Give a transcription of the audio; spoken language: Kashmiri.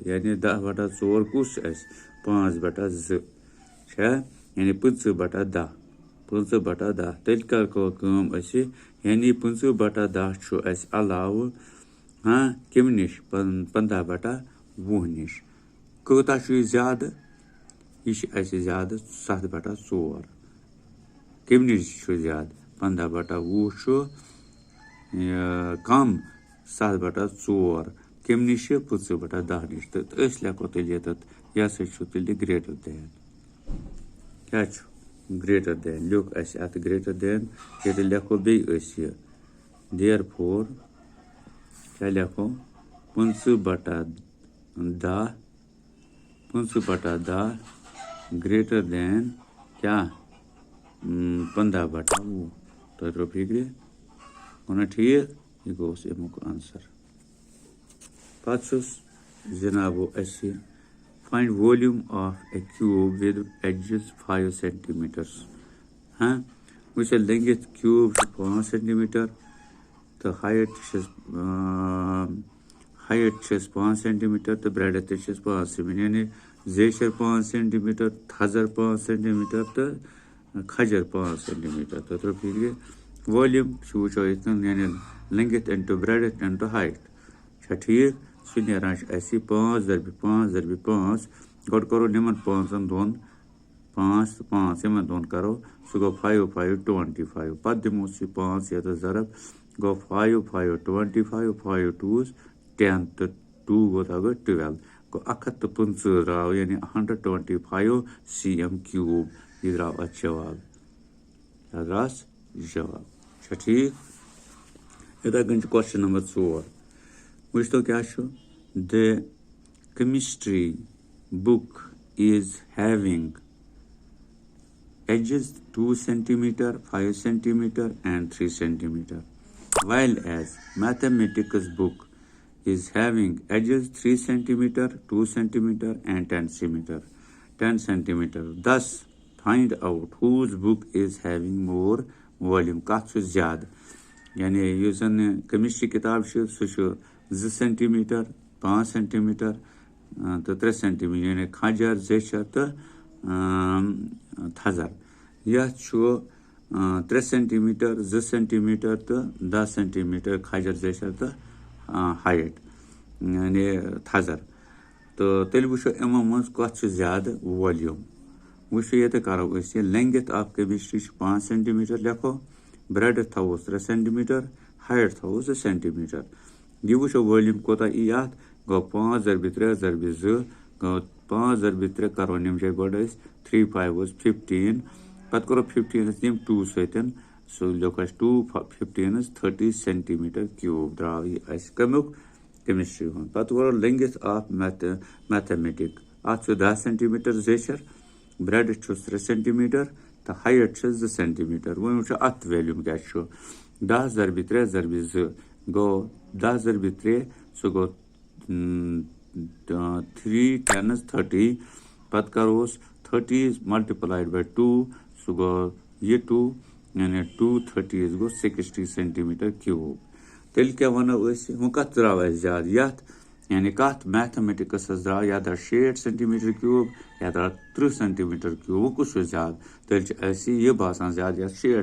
यानी 10/4 कुछ 5/2 यानी 15/10 15/10 तेल कर यानी 15/10 अलाव हाँ कम नश 15/20 नश कूता ज्यादा यह ज्यादा 7/4 कम नश ज्यादा 15/20 कम 7/4 कम नश 15/10 नश तो लेखो तेल यह तेल ग्रेटर दैन क्या ग्रेटर दैन लिख अत ग्रेटर दैन ये लेखो बे देयरफॉर क्या लेखो 15/10 ग्रेटर दैन क्या 15/20 तो फिक्र गो ठीक यह गो अमुक आंसर पस जनाबो find volume of a cube with edges 5 centimeters हाँ वह लेंथ क्यूब 5 centimeter तो हाइट 5 centimeter तो ब्रेडथ 5 centimeter यानी जेशर 5 centimeter थजर 5 centimeter तो खजर 5 centimeter तो फिर वॉल्यूम वो यानी length into breadth into height ठीक सह 5 गो करो निमन 5 दोन 5 5 दोन करो सह गो 5 5 25 पत दिमो 5 ये जरब गो 5 5 25 5 2 10 तो 2 गो 12 गो 115 द्राव यानी 125 cm क्यूब यह द्राव जवाब जवाब ठीक इतने कन क्वेश्चन नंबर 4 वो क्या the chemistry book is having edges 2 centimeter 5 centimeter and 3 centimeter while as mathematics book is having edges 3 centimeter 2 centimeter and 10 centimeter thus find out whose book is having more volume कत ज्यादा यानी युस केमिस्ट्री किताब सह 2 centimeter 5 centimeter तो 3 centimeter यानी खजर जेशर तो थजर यह 3 centimeter 2 centimeter तो 10 centimeter खजर जेशर तो हाइट यानी थजर तो तेल वो यमो मज कत ज्यादा वॉल्यूम वो ये करो लेंथ ऑफ केमिस्ट्री 5 centimeter लेखो ब्रेडथ थोस 3 centimeter हाइट थोस 2 centimeter यह वो वॉल्यूम कोता यी गो 5 × 3 × 2 गो 5 × 3 करो निम 3 5 15 पत करो 15 निम 2 सतन सो लोक 2 15 30 centimeter क्यूब द्राव यह कमुक केमिस्ट्री हूँ पत करो लेंथ ऑफ मैथमेटिक अत 10 centimeter जेशर ब्रेडथ 3 centimeter तो हाइट 2 centimeter वो अत वैल्यूम क्या 10 × 3 × 2 गो 10 × 3 सो गो 3 10 30 पत करोस 30 multiplied by 2 सो गो ये 2 यानी 2 30 गो 60 centimeter क्यूब तेल क्या वनो वो कत द्राव ज्यादा यथ यानी कत मैथमेटिक्स द्राव या 60 centimeter क्यूब या 30 centimeter क्यूब वो कुछ ज्यादा तेल यह बासान ज्यादा 60